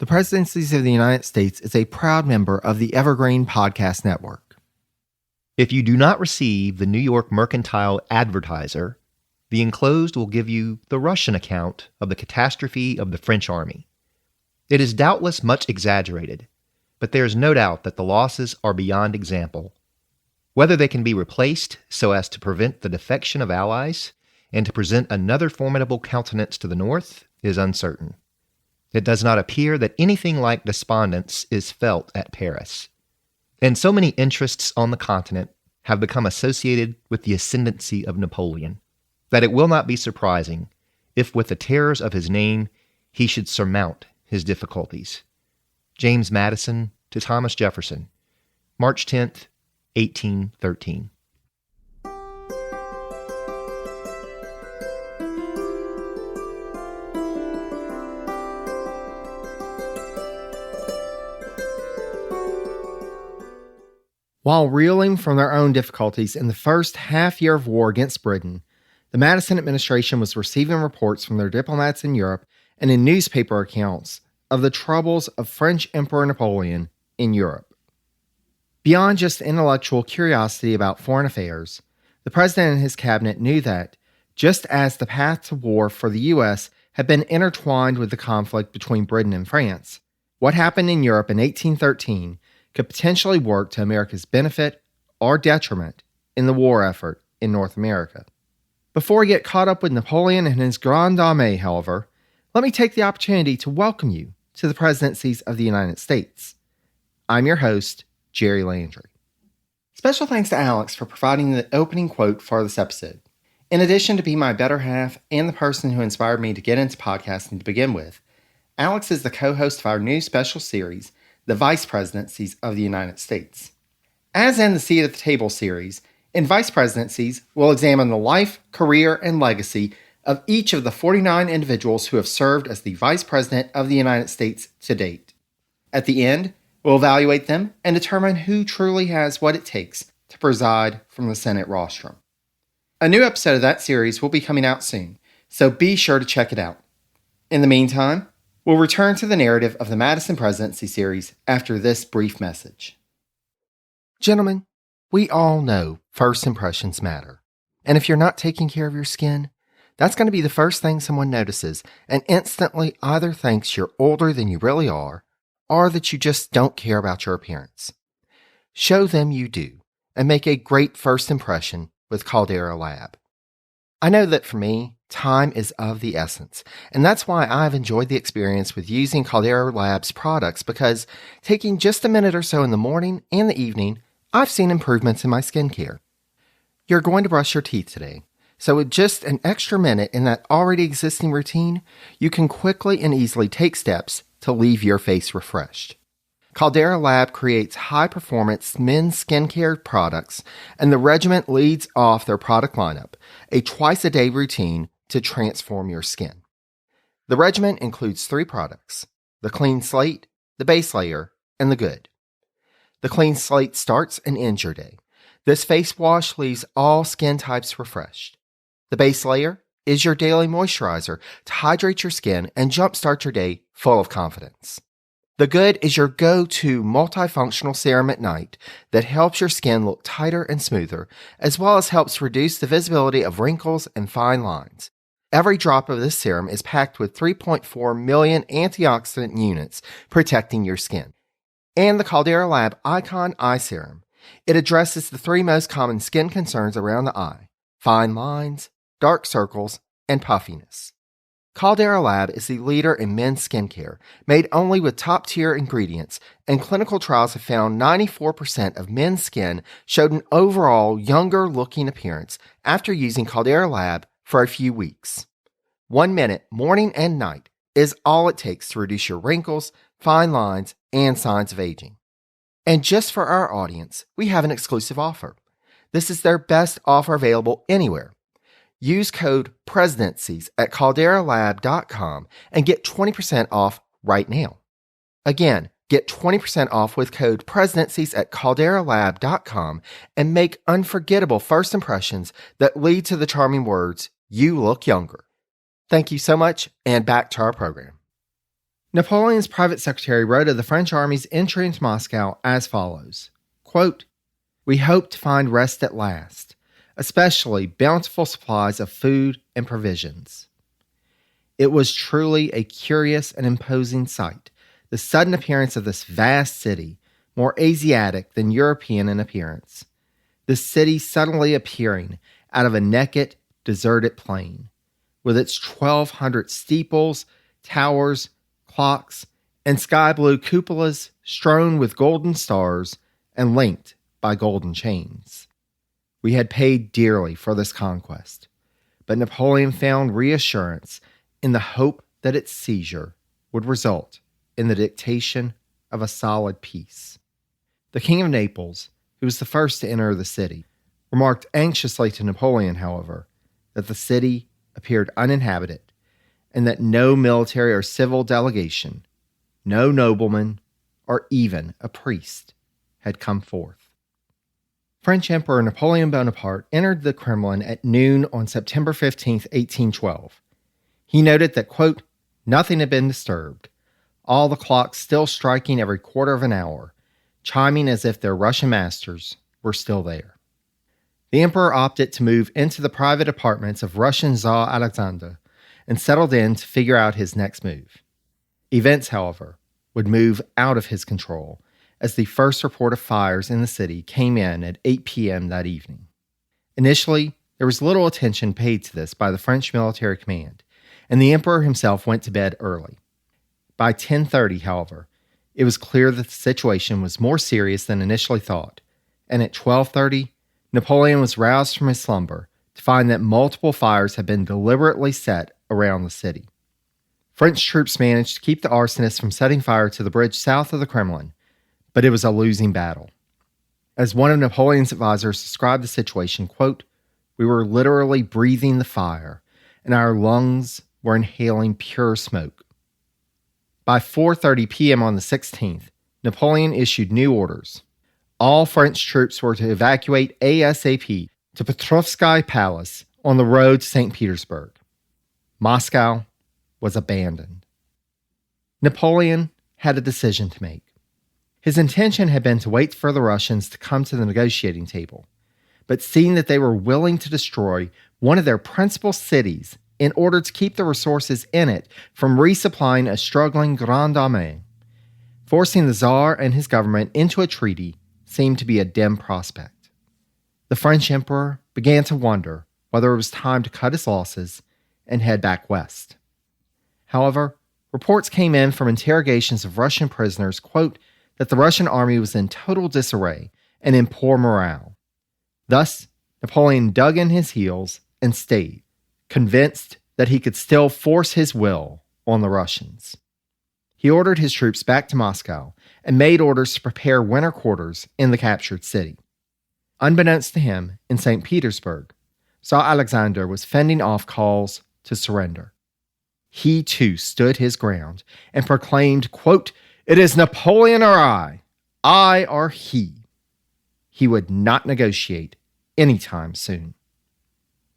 The Presidencies of the United States is a proud member of the Evergreen Podcast Network. If you do not receive the New York Mercantile Advertiser, the enclosed will give you the Russian account of the catastrophe of the French army. It is doubtless much exaggerated, but there is no doubt that the losses are beyond example. Whether they can be replaced so as to prevent the defection of allies and to present another formidable countenance to the North is uncertain. It does not appear that anything like despondence is felt at Paris. And so many interests on the continent have become associated with the ascendancy of Napoleon, that it will not be surprising if with the terrors of his name he should surmount his difficulties. James Madison to Thomas Jefferson, March 10th, 1813. While reeling from their own difficulties in the first half year of war against Britain, the Madison administration was receiving reports from their diplomats in Europe and in newspaper accounts of the troubles of French Emperor Napoleon in Europe. Beyond just intellectual curiosity about foreign affairs, the president and his cabinet knew that, just as the path to war for the U.S. had been intertwined with the conflict between Britain and France, what happened in Europe in 1813 could potentially work to America's benefit or detriment in the war effort in North America. Before we get caught up with Napoleon and his Grande Armée, however, let me take the opportunity to welcome you to the Presidencies of the United States. I'm your host, Jerry Landry. Special thanks to Alex for providing the opening quote for this episode. In addition to being my better half and the person who inspired me to get into podcasting to begin with, Alex is the co-host of our new special series, The Vice Presidencies of the United States. As in the Seat at the Table series, in Vice Presidencies, we'll examine the life, career, and legacy of each of the 49 individuals who have served as the Vice President of the United States to date. At the end, we'll evaluate them and determine who truly has what it takes to preside from the Senate rostrum. A new episode of that series will be coming out soon, so be sure to check it out. In the meantime, we'll return to the narrative of the Madison Presidency series after this brief message. Gentlemen, we all know first impressions matter. And if you're not taking care of your skin, that's going to be the first thing someone notices and instantly either thinks you're older than you really are, or that you just don't care about your appearance. Show them you do, and make a great first impression with Caldera Lab. I know that for me, time is of the essence, and that's why I've enjoyed the experience with using Caldera Lab's products, because taking just a minute or so in the morning and the evening, I've seen improvements in my skincare. You're going to brush your teeth today, so with just an extra minute in that already existing routine, you can quickly and easily take steps to leave your face refreshed. Caldera Lab creates high-performance men's skincare products, and the regimen leads off their product lineup, a twice-a-day routine to transform your skin. The regimen includes 3 products: the Clean Slate, the Base Layer, and the Good. The Clean Slate starts and ends your day. This face wash leaves all skin types refreshed. The Base Layer is your daily moisturizer to hydrate your skin and jumpstart your day full of confidence. The Good is your go-to multifunctional serum at night that helps your skin look tighter and smoother, as well as helps reduce the visibility of wrinkles and fine lines. Every drop of this serum is packed with 3.4 million antioxidant units protecting your skin. And the Caldera Lab Icon Eye Serum. It addresses the 3 most common skin concerns around the eye: fine lines, dark circles, and puffiness. Caldera Lab is the leader in men's skincare, made only with top-tier ingredients, and clinical trials have found 94% of men's skin showed an overall younger-looking appearance after using Caldera Lab for a few weeks. 1 minute, morning and night, is all it takes to reduce your wrinkles, fine lines, and signs of aging. And just for our audience, we have an exclusive offer. This is their best offer available anywhere. Use code PRESIDENCIES at calderalab.com and get 20% off right now. Again, get 20% off with code PRESIDENCIES at calderalab.com and make unforgettable first impressions that lead to the charming words, "You look younger." Thank you so much, and back to our program. Napoleon's private secretary wrote of the French army's entry into Moscow as follows, quote, "We hope to find rest at last, especially bountiful supplies of food and provisions." It was truly a curious and imposing sight, the sudden appearance of this vast city, more Asiatic than European in appearance. The city suddenly appearing out of a naked, deserted plain, with its 1,200 steeples, towers, clocks, and sky-blue cupolas strewn with golden stars and linked by golden chains. We had paid dearly for this conquest, but Napoleon found reassurance in the hope that its seizure would result in the dictation of a solid peace. The King of Naples, who was the first to enter the city, remarked anxiously to Napoleon, however, that the city appeared uninhabited and that no military or civil delegation, no nobleman, or even a priest had come forth. French Emperor Napoleon Bonaparte entered the Kremlin at noon on September 15, 1812. He noted that, quote, "Nothing had been disturbed, all the clocks still striking every quarter of an hour, chiming as if their Russian masters were still there." The emperor opted to move into the private apartments of Russian Tsar Alexander and settled in to figure out his next move. Events, however, would move out of his control as the first report of fires in the city came in at 8 p.m. that evening. Initially, there was little attention paid to this by the French military command, and the emperor himself went to bed early. By 10:30, however, it was clear that the situation was more serious than initially thought, and at 12:30, Napoleon was roused from his slumber to find that multiple fires had been deliberately set around the city. French troops managed to keep the arsonists from setting fire to the bridge south of the Kremlin, but it was a losing battle. As one of Napoleon's advisors described the situation, quote, "We were literally breathing the fire, and our lungs were inhaling pure smoke." By 4:30 p.m. on the 16th, Napoleon issued new orders. All French troops were to evacuate ASAP to Petrovsky Palace on the road to St. Petersburg. Moscow was abandoned. Napoleon had a decision to make. His intention had been to wait for the Russians to come to the negotiating table, but seeing that they were willing to destroy one of their principal cities in order to keep the resources in it from resupplying a struggling Grande Armée, forcing the Tsar and his government into a treaty seemed to be a dim prospect. The French emperor began to wonder whether it was time to cut his losses and head back west. However, reports came in from interrogations of Russian prisoners, quote, that the Russian army was in total disarray and in poor morale. Thus, Napoleon dug in his heels and stayed, convinced that he could still force his will on the Russians. He ordered his troops back to Moscow and made orders to prepare winter quarters in the captured city. Unbeknownst to him, in St. Petersburg, Tsar Alexander was fending off calls to surrender. He too stood his ground and proclaimed, quote, "It is Napoleon or I or he." He would not negotiate anytime soon.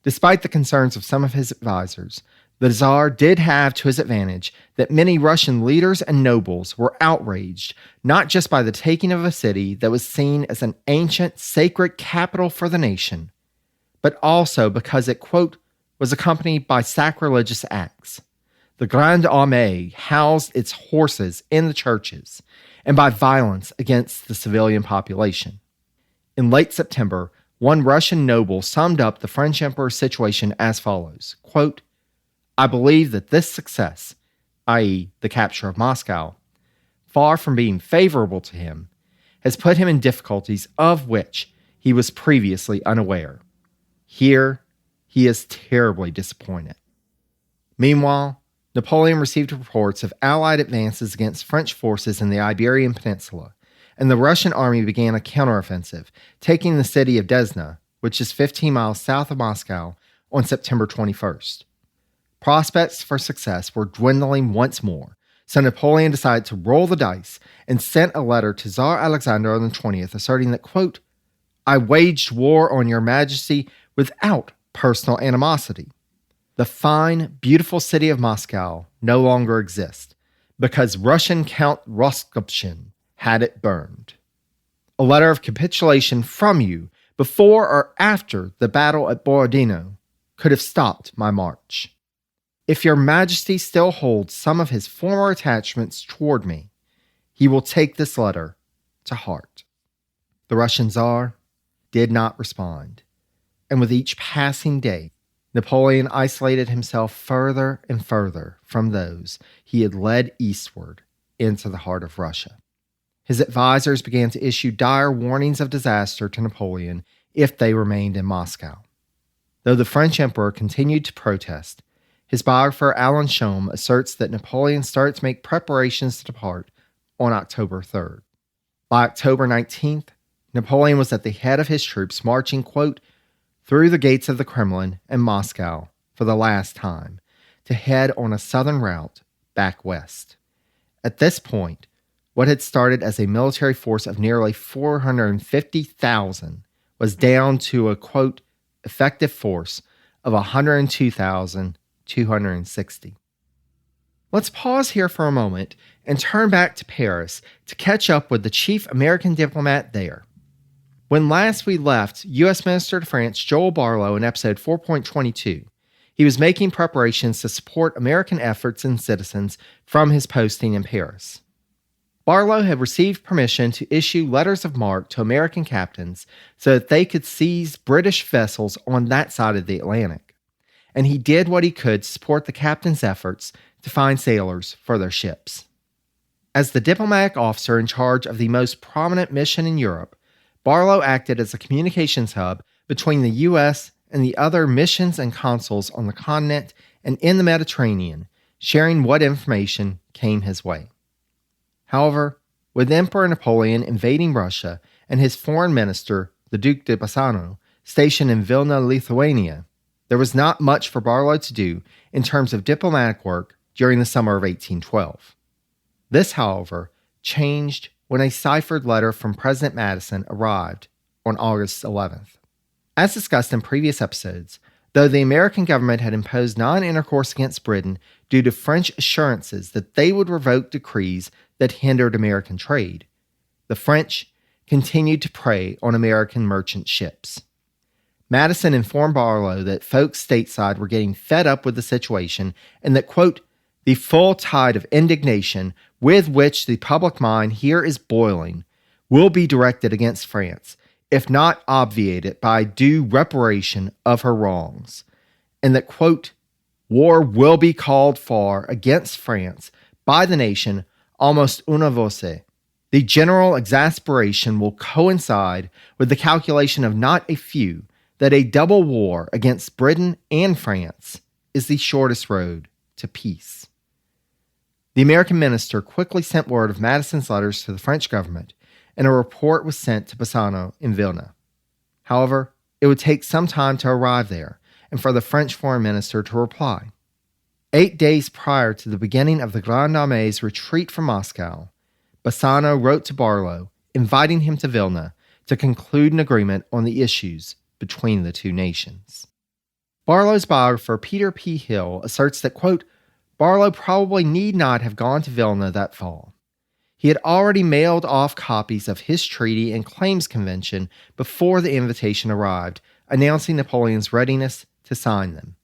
Despite the concerns of some of his advisors, the Tsar did have to his advantage that many Russian leaders and nobles were outraged not just by the taking of a city that was seen as an ancient, sacred capital for the nation, but also because it, quote, was accompanied by sacrilegious acts. The Grande Armée housed its horses in the churches, and by violence against the civilian population. In late September, one Russian noble summed up the French emperor's situation as follows, quote, "I believe that this success, i.e. the capture of Moscow, far from being favorable to him, has put him in difficulties of which he was previously unaware. Here, he is terribly disappointed." Meanwhile, Napoleon received reports of Allied advances against French forces in the Iberian Peninsula, and the Russian army began a counteroffensive, taking the city of Desna, which is 15 miles south of Moscow, on September 21st. Prospects for success were dwindling once more, so Napoleon decided to roll the dice and sent a letter to Tsar Alexander on the 20th asserting that, quote, "I waged war on your majesty without personal animosity. The fine, beautiful city of Moscow no longer exists, because Russian Count Rostopchin had it burned. A letter of capitulation from you before or after the battle at Borodino could have stopped my march. If your majesty still holds some of his former attachments toward me, he will take this letter to heart." The Russian Tsar did not respond, and with each passing day, Napoleon isolated himself further and further from those he had led eastward into the heart of Russia. His advisors began to issue dire warnings of disaster to Napoleon if they remained in Moscow. Though the French emperor continued to protest, his biographer Alan Shome asserts that Napoleon started to make preparations to depart on October 3rd. By October 19th, Napoleon was at the head of his troops marching, quote, "through the gates of the Kremlin and Moscow for the last time, to head on a southern route back west." At this point, what had started as a military force of nearly 450,000 was down to a, quote, effective force of 102,260. Let's pause here for a moment and turn back to Paris to catch up with the chief American diplomat there. When last we left U.S. Minister to France Joel Barlow in episode 4.22, he was making preparations to support American efforts and citizens from his posting in Paris. Barlow had received permission to issue letters of marque to American captains so that they could seize British vessels on that side of the Atlantic, and he did what he could to support the captains' efforts to find sailors for their ships. As the diplomatic officer in charge of the most prominent mission in Europe, Barlow acted as a communications hub between the U.S. and the other missions and consuls on the continent and in the Mediterranean, sharing what information came his way. However, with Emperor Napoleon invading Russia and his foreign minister, the Duke de Bassano, stationed in Vilna, Lithuania, there was not much for Barlow to do in terms of diplomatic work during the summer of 1812. This, however, changed when a ciphered letter from President Madison arrived on August 11th. As discussed in previous episodes, though the American government had imposed non-intercourse against Britain due to French assurances that they would revoke decrees that hindered American trade, the French continued to prey on American merchant ships. Madison informed Barlow that folks stateside were getting fed up with the situation and that, quote, "the full tide of indignation with which the public mind here is boiling will be directed against France, if not obviated by due reparation of her wrongs, and that, quote, war will be called for against France by the nation almost una voce. The general exasperation will coincide with the calculation of not a few that a double war against Britain and France is the shortest road to peace." The American minister quickly sent word of Madison's letters to the French government, and a report was sent to Bassano in Vilna. However, it would take some time to arrive there and for the French foreign minister to reply. 8 days prior to the beginning of the Grande Armée's retreat from Moscow, Bassano wrote to Barlow, inviting him to Vilna to conclude an agreement on the issues between the two nations. Barlow's biographer Peter P. Hill asserts that, quote, "Barlow probably need not have gone to Vilna that fall. He had already mailed off copies of his treaty and claims convention before the invitation arrived, announcing Napoleon's readiness to sign them.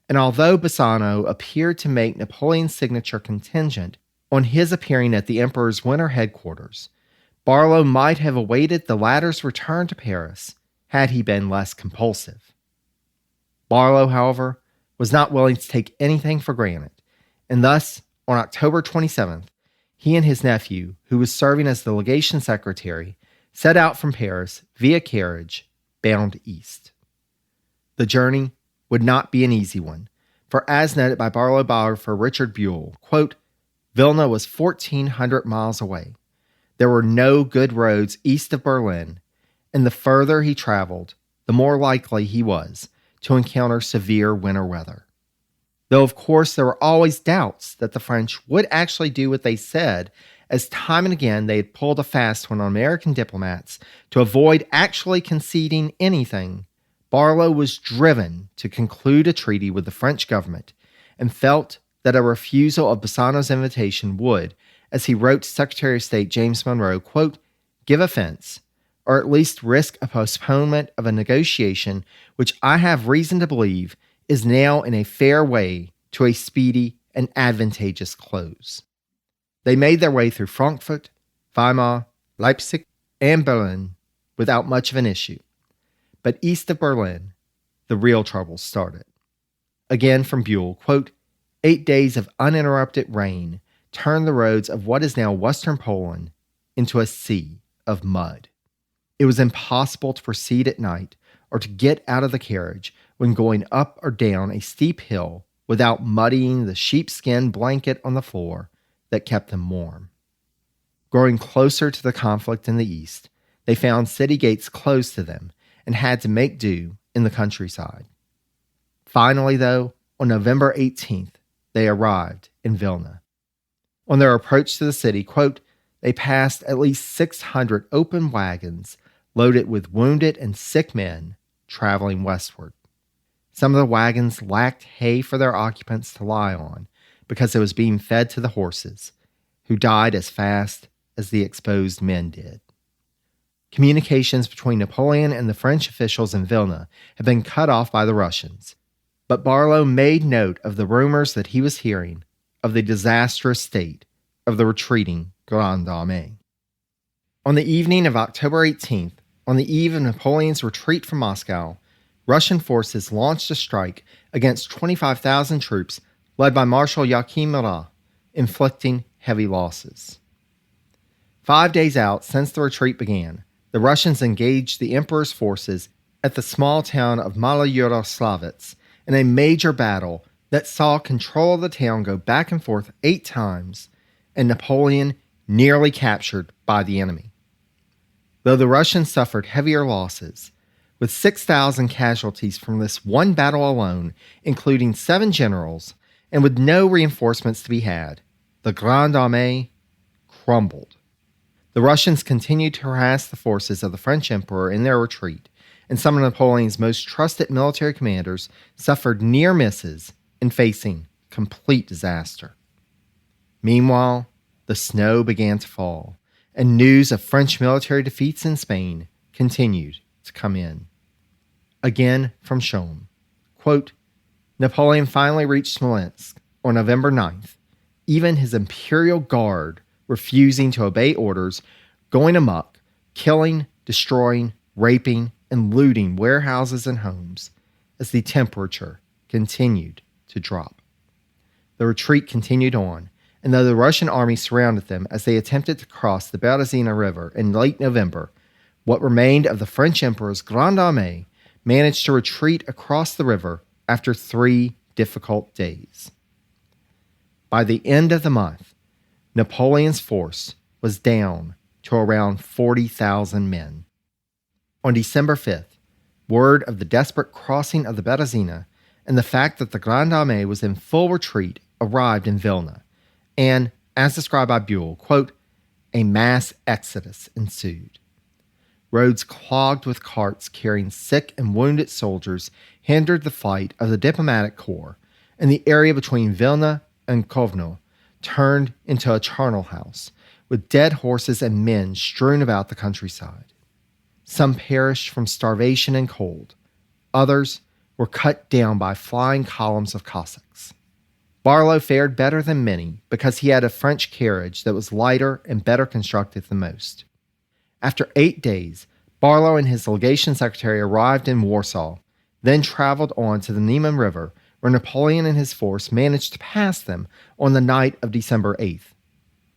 And although Bassano appeared to make Napoleon's signature contingent on his appearing at the emperor's winter headquarters, Barlow might have awaited the latter's return to Paris had he been less compulsive. Barlow, however, was not willing to take anything for granted, and thus, on October 27th, he and his nephew, who was serving as the legation secretary, set out from Paris via carriage, bound east. The journey would not be an easy one, for as noted by Barlow biographer Richard Buell, quote, "Vilna was 1,400 miles away. There were no good roads east of Berlin, and the further he traveled, the more likely he was to encounter severe winter weather. Though, of course, there were always doubts that the French would actually do what they said, as time and again they had pulled a fast one on American diplomats to avoid actually conceding anything. Barlow was driven to conclude a treaty with the French government and felt that a refusal of Bassano's invitation would, as he wrote to Secretary of State James Monroe, quote, give offense, or at least risk a postponement of a negotiation which I have reason to believe is now in a fair way to a speedy and advantageous close. They made their way through Frankfurt, Weimar, Leipzig, and Berlin without much of an issue. But east of Berlin, the real troubles started. Again from Buell, quote, 8 days of uninterrupted rain turned the roads of what is now western Poland into a sea of mud. It was impossible to proceed at night or to get out of the carriage when going up or down a steep hill without muddying the sheepskin blanket on the floor that kept them warm. Growing closer to the conflict in the east, they found city gates closed to them and had to make do in the countryside. Finally, though, on November 18th, they arrived in Vilna. On their approach to the city, quote, they passed at least 600 open wagons loaded with wounded and sick men traveling westward. Some of the wagons lacked hay for their occupants to lie on because it was being fed to the horses, who died as fast as the exposed men did. Communications between Napoleon and the French officials in Vilna had been cut off by the Russians, but Barlow made note of the rumors that he was hearing of the disastrous state of the retreating Grande Armée. On the evening of October 18th, on the eve of Napoleon's retreat from Moscow, Russian forces launched a strike against 25,000 troops led by Marshal Joachim Murat, inflicting heavy losses. 5 days out since the retreat began, the Russians engaged the Emperor's forces at the small town of Maloyaroslavets in a major battle that saw control of the town go back and forth 8 times, and Napoleon nearly captured by the enemy. Though the Russians suffered heavier losses, with 6,000 casualties from this one battle alone, including 7 generals, and with no reinforcements to be had, the Grande Armée crumbled. The Russians continued to harass the forces of the French Emperor in their retreat, and some of Napoleon's most trusted military commanders suffered near misses in facing complete disaster. Meanwhile, the snow began to fall, and news of French military defeats in Spain continued to come in. Again from Schoen, quote, Napoleon finally reached Smolensk on November 9th, even his imperial guard refusing to obey orders, going amok, killing, destroying, raping, and looting warehouses and homes as the temperature continued to drop. The retreat continued on, and though the Russian army surrounded them as they attempted to cross the Berezina River in late November, what remained of the French Emperor's Grande Armée managed to retreat across the river after 3 difficult days. By the end of the month, Napoleon's force was down to around 40,000 men. On December 5th, word of the desperate crossing of the Berezina and the fact that the Grande Armée was in full retreat arrived in Vilna, and, as described by Buell, quote, a mass exodus ensued. Roads clogged with carts carrying sick and wounded soldiers hindered the flight of the diplomatic corps, and the area between Vilna and Kovno turned into a charnel house, with dead horses and men strewn about the countryside. Some perished from starvation and cold. Others were cut down by flying columns of Cossacks. Barlow fared better than many because he had a French carriage that was lighter and better constructed than most. After 8 days, Barlow and his legation secretary arrived in Warsaw, then traveled on to the Niemen River, where Napoleon and his force managed to pass them on the night of December 8th.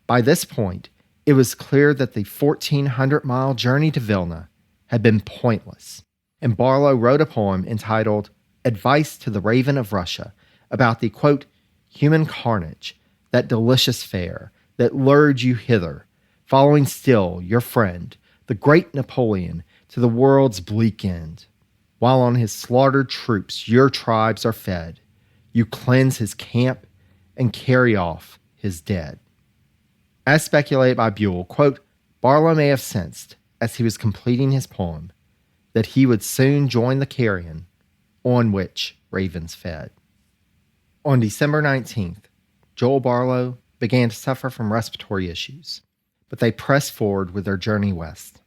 By this point, it was clear that the 1,400-mile journey to Vilna had been pointless, and Barlow wrote a poem entitled Advice to the Raven of Russia about the, quote, human carnage, that delicious fare that lured you hither, following still your friend, the great Napoleon, to the world's bleak end. While on his slaughtered troops your tribes are fed, you cleanse his camp and carry off his dead. As speculated by Buell, quote, Barlow may have sensed, as he was completing his poem, that he would soon join the carrion on which ravens fed. On December 19th, Joel Barlow, began to suffer from respiratory issues, but they pressed forward with their journey west.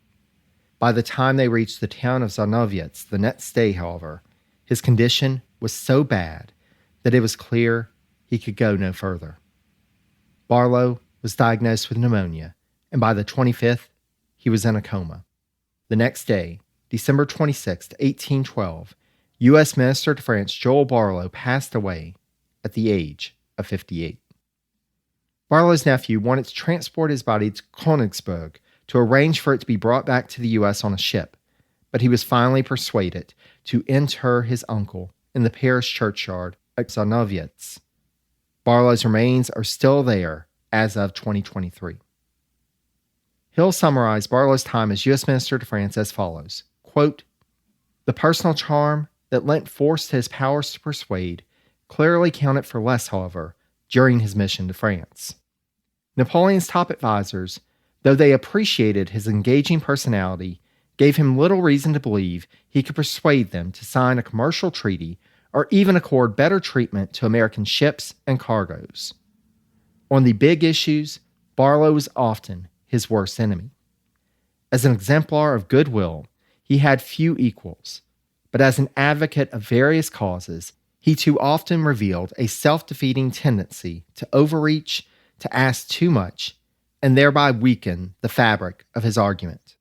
By the time they reached the town of Zarnowiec the next day, however, his condition was so bad that it was clear he could go no further. Barlow was diagnosed with pneumonia, and by the 25th, he was in a coma. The next day, December 26, 1812, U.S. Minister to France Joel Barlow passed away at the age of 58. Barlow's nephew wanted to transport his body to Königsberg to arrange for it to be brought back to the U.S. on a ship, but he was finally persuaded to inter his uncle in the parish churchyard at Zarnowiec. Barlow's remains are still there as of 2023. Hill summarized Barlow's time as U.S. Minister to France as follows, quote, "The personal charm that lent force to his powers to persuade clearly counted for less, however, during his mission to France. Napoleon's top advisors, though they appreciated his engaging personality, gave him little reason to believe he could persuade them to sign a commercial treaty or even accord better treatment to American ships and cargoes. On the big issues, Barlow was often his worst enemy. As an exemplar of goodwill, he had few equals, but as an advocate of various causes, he too often revealed a self-defeating tendency to overreach, to ask too much, and thereby weaken the fabric of his argument.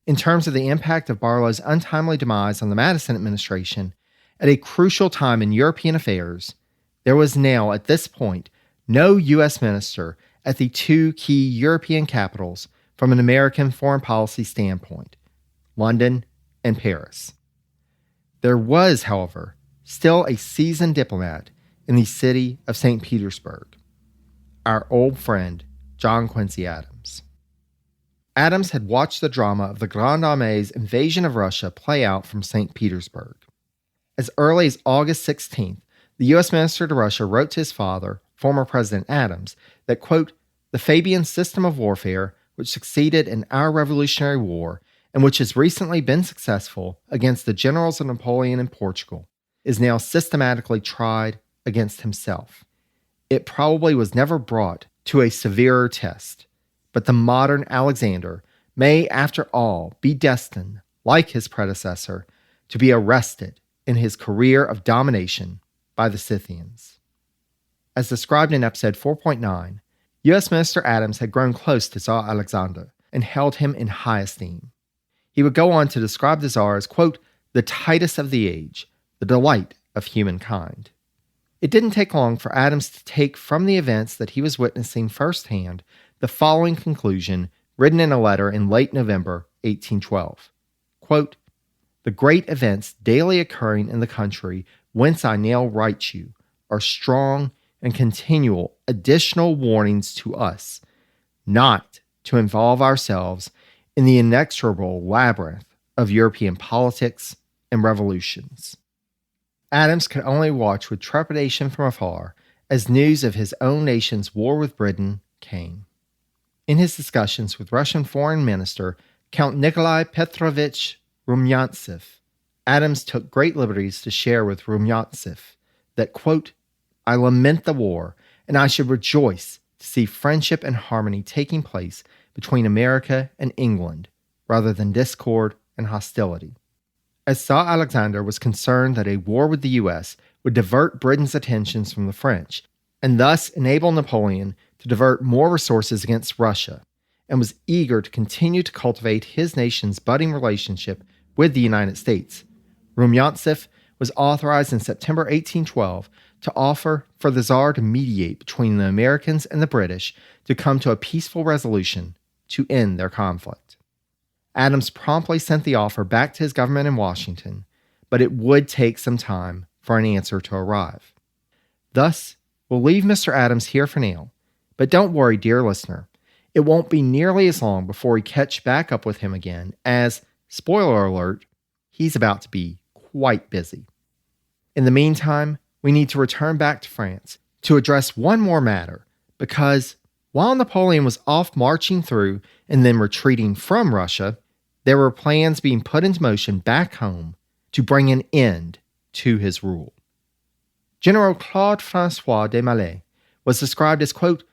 In terms of the impact of Barlow's untimely demise on the Madison administration, at a crucial time in European affairs, there was now, at this point, no U.S. minister at the two key European capitals from an American foreign policy standpoint, London and Paris. There was, however, still a seasoned diplomat in the city of St. Petersburg, our old friend, John Quincy Adams. Adams had watched the drama of the Grande Armée's invasion of Russia play out from St. Petersburg. As early as August 16th, the U.S. Minister to Russia wrote to his father, former President Adams, that, quote, "The Fabian system of warfare, which succeeded in our Revolutionary War, and which has recently been successful against the generals of Napoleon in Portugal, is now systematically tried against himself. It probably was never brought to a severer test, but the modern Alexander may, after all, be destined, like his predecessor, to be arrested in his career of domination by the Scythians." As described in episode 4.9, U.S. Minister Adams had grown close to Tsar Alexander and held him in high esteem. He would go on to describe the Tsar as, quote, "the Titus of the age, the delight of humankind." It didn't take long for Adams to take from the events that he was witnessing firsthand the following conclusion written in a letter in late November 1812. Quote, "The great events daily occurring in the country whence I now write you are strong and continual additional warnings to us not to involve ourselves in the inexorable labyrinth of European politics and revolutions." Adams could only watch with trepidation from afar as news of his own nation's war with Britain came. In his discussions with Russian Foreign Minister Count Nikolai Petrovich Rumyantsev, Adams took great liberties to share with Rumyantsev that, quote, "I lament the war, and I should rejoice to see friendship and harmony taking place between America and England, rather than discord and hostility." As Tsar Alexander was concerned that a war with the U.S. would divert Britain's attentions from the French, and thus enable Napoleon to divert more resources against Russia, and was eager to continue to cultivate his nation's budding relationship with the United States, Rumyantsev was authorized in September 1812 to offer for the Tsar to mediate between the Americans and the British to come to a peaceful resolution to end their conflict. Adams promptly sent the offer back to his government in Washington, but it would take some time for an answer to arrive. Thus, we'll leave Mr. Adams here for now, but don't worry, dear listener, it won't be nearly as long before we catch back up with him again, as, spoiler alert, he's about to be quite busy. In the meantime, we need to return back to France to address one more matter, because while Napoleon was off marching through and then retreating from Russia, there were plans being put into motion back home to bring an end to his rule. General Claude François Desmalets was described as, quote,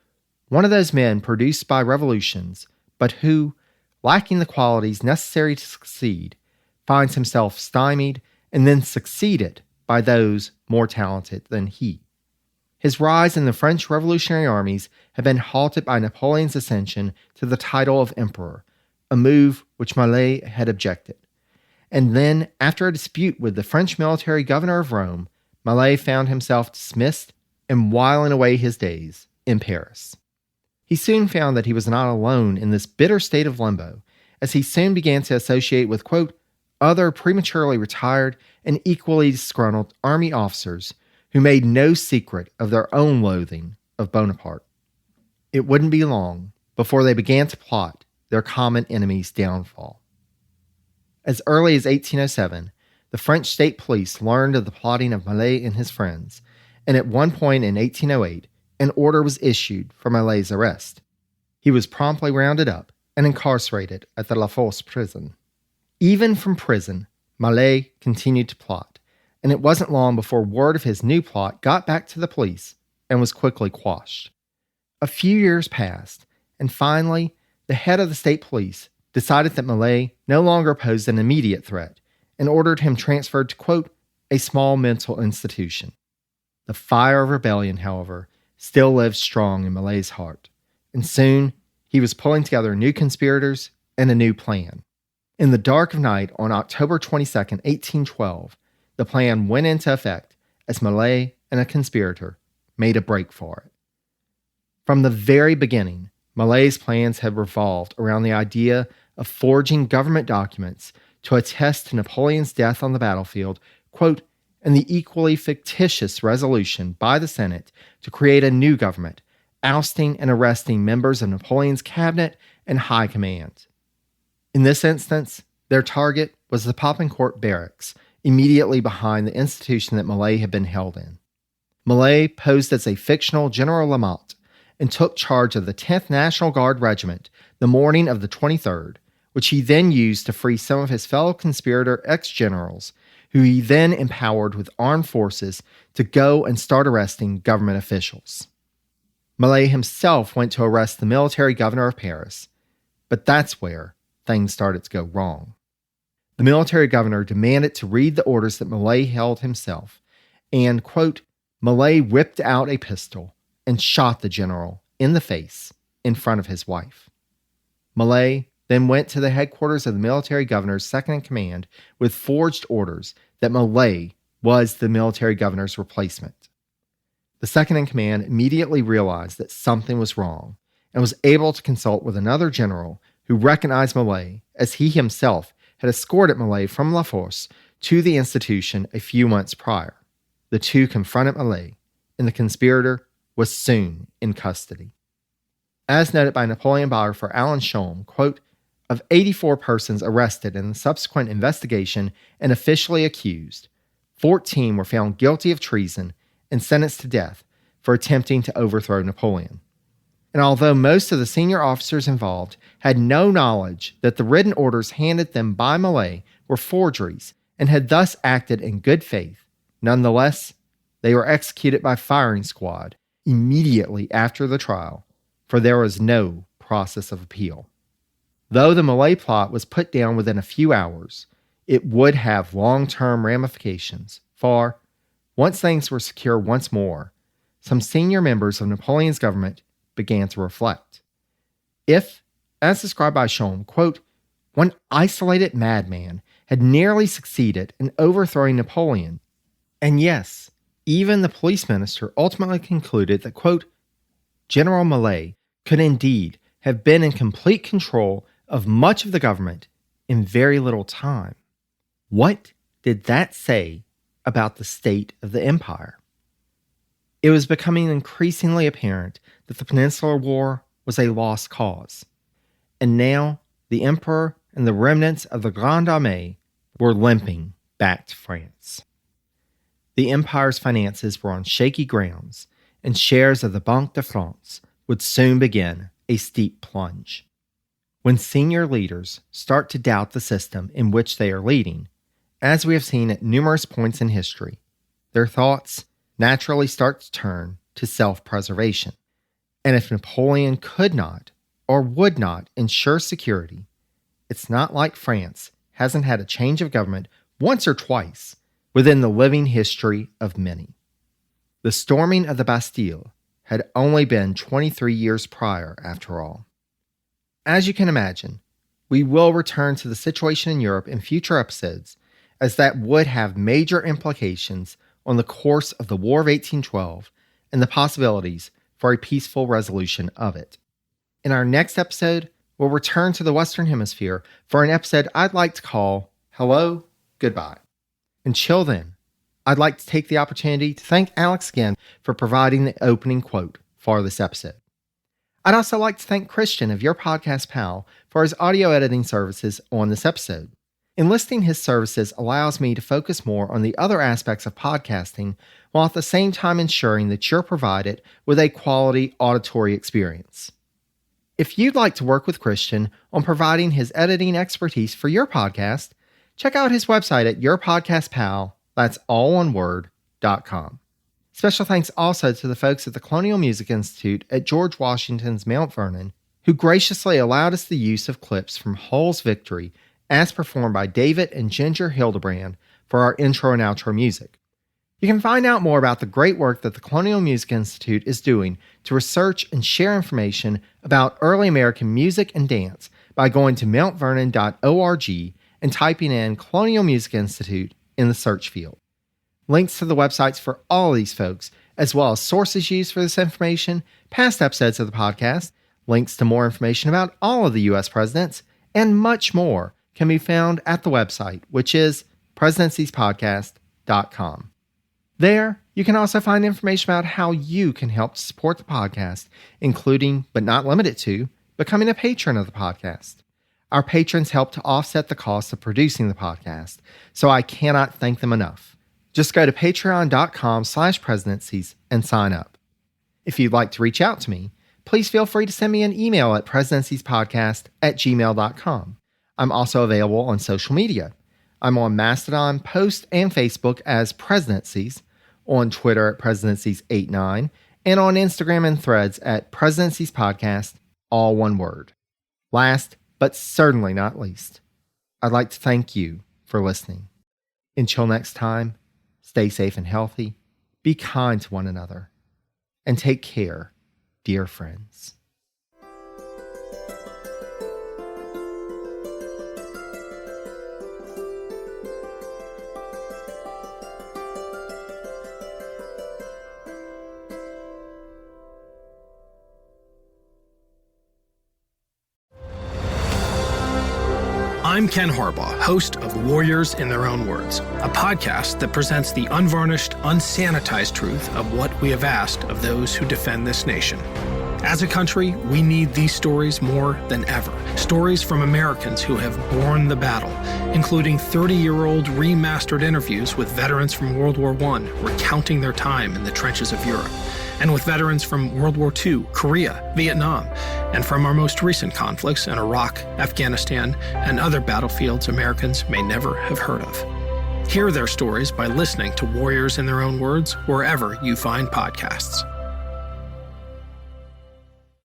one of those men produced by revolutions, but who, lacking the qualities necessary to succeed, finds himself stymied and then succeeded by those more talented than he. His rise in the French revolutionary armies had been halted by Napoleon's ascension to the title of emperor, a move which Mallet had objected. And then, after a dispute with the French military governor of Rome, Mallet found himself dismissed and whiling away his days in Paris. He soon found that he was not alone in this bitter state of limbo, as he soon began to associate with, quote, other prematurely retired and equally disgruntled army officers who made no secret of their own loathing of Bonaparte. It wouldn't be long before they began to plot their common enemy's downfall. As early as 1807, the French state police learned of the plotting of Mallet and his friends, and at one point in 1808, an order was issued for Mallet's arrest. He was promptly rounded up and incarcerated at the La Force prison. Even from prison, Mallet continued to plot, and it wasn't long before word of his new plot got back to the police and was quickly quashed. A few years passed, and finally, the head of the state police decided that Mallet no longer posed an immediate threat and ordered him transferred to, quote, a small mental institution. The fire of rebellion, however, still lived strong in Mallet's heart, and soon he was pulling together new conspirators and a new plan. In the dark of night on October 22, 1812, the plan went into effect as Mallet and a conspirator made a break for it. From the very beginning, Mallet's plans had revolved around the idea of forging government documents to attest to Napoleon's death on the battlefield, quote, and the equally fictitious resolution by the Senate to create a new government, ousting and arresting members of Napoleon's cabinet and high command. In this instance, their target was the Popincourt barracks, immediately behind the institution that Mallet had been held in. Mallet posed as a fictional General Lamotte and took charge of the 10th National Guard Regiment the morning of the 23rd, which he then used to free some of his fellow conspirator ex-generals, who he then empowered with armed forces to go and start arresting government officials. Mallet himself went to arrest the military governor of Paris, but that's where things started to go wrong. The military governor demanded to read the orders that Mallet held himself, and, quote, Mallet whipped out a pistol and shot the general in the face in front of his wife. Mallet then went to the headquarters of the military governor's second-in-command with forged orders that Mallet was the military governor's replacement. The second-in-command immediately realized that something was wrong and was able to consult with another general who recognized Mallet as he himself had escorted Mallet from La Force to the institution a few months prior. The two confronted Mallet, and the conspirator was soon in custody. As noted by Napoleon biographer Alan Shulman, quote, of 84 persons arrested in the subsequent investigation and officially accused, 14 were found guilty of treason and sentenced to death for attempting to overthrow Napoleon. And although most of the senior officers involved had no knowledge that the written orders handed them by Mallet were forgeries and had thus acted in good faith, nonetheless, they were executed by firing squad immediately after the trial, for there was no process of appeal. Though the Mallet plot was put down within a few hours, it would have long-term ramifications, for, once things were secure once more, some senior members of Napoleon's government began to reflect. If, as described by Shulman, quote, one isolated madman had nearly succeeded in overthrowing Napoleon, and yes, even the police minister ultimately concluded that, quote, General Mallet could indeed have been in complete control of much of the government in very little time. What did that say about the state of the empire? It was becoming increasingly apparent that the Peninsular War was a lost cause, and now the emperor and the remnants of the Grande Armée were limping back to France. The empire's finances were on shaky grounds, and shares of the Banque de France would soon begin a steep plunge. When senior leaders start to doubt the system in which they are leading, as we have seen at numerous points in history, their thoughts naturally start to turn to self-preservation. And if Napoleon could not or would not ensure security, it's not like France hasn't had a change of government once or twice within the living history of many. The storming of the Bastille had only been 23 years prior, after all. As you can imagine, we will return to the situation in Europe in future episodes, as that would have major implications on the course of the War of 1812 and the possibilities for a peaceful resolution of it. In our next episode, we'll return to the Western Hemisphere for an episode I'd like to call Hello, Goodbye. Until then, I'd like to take the opportunity to thank Alex again for providing the opening quote for this episode. I'd also like to thank Christian of Your Podcast Pal for his audio editing services on this episode. Enlisting his services allows me to focus more on the other aspects of podcasting while at the same time ensuring that you're provided with a quality auditory experience. If you'd like to work with Christian on providing his editing expertise for your podcast, check out his website at yourpodcastpal, that's all one word.com. Special thanks also to the folks at the Colonial Music Institute at George Washington's Mount Vernon, who graciously allowed us the use of clips from Hull's Victory as performed by David and Ginger Hildebrand for our intro and outro music. You can find out more about the great work that the Colonial Music Institute is doing to research and share information about early American music and dance by going to mountvernon.org and typing in Colonial Music Institute in the search field. Links to the websites for all of these folks, as well as sources used for this information, past episodes of the podcast, links to more information about all of the U.S. presidents, and much more can be found at the website, which is presidenciespodcast.com. There, you can also find information about how you can help to support the podcast, including, but not limited to, becoming a patron of the podcast. Our patrons help to offset the cost of producing the podcast, so I cannot thank them enough. Just go to patreon.com/presidencies and sign up. If you'd like to reach out to me, please feel free to send me an email at presidenciespodcast@gmail.com. I'm also available on social media. I'm on Mastodon, Post, and Facebook as Presidencies, on Twitter at Presidencies89, and on Instagram and Threads at Presidencies Podcast, all one word. Last, but certainly not least, I'd like to thank you for listening. Until next time, stay safe and healthy, be kind to one another, and take care, dear friends. I'm Ken Harbaugh, host of Warriors in Their Own Words, a podcast that presents the unvarnished, unsanitized truth of what we have asked of those who defend this nation. As a country, we need these stories more than ever. Stories from Americans who have borne the battle, including 30-year-old remastered interviews with veterans from World War I recounting their time in the trenches of Europe, and with veterans from World War II, Korea, Vietnam, and from our most recent conflicts in Iraq, Afghanistan, and other battlefields Americans may never have heard of. Hear their stories by listening to Warriors in Their Own Words wherever you find podcasts.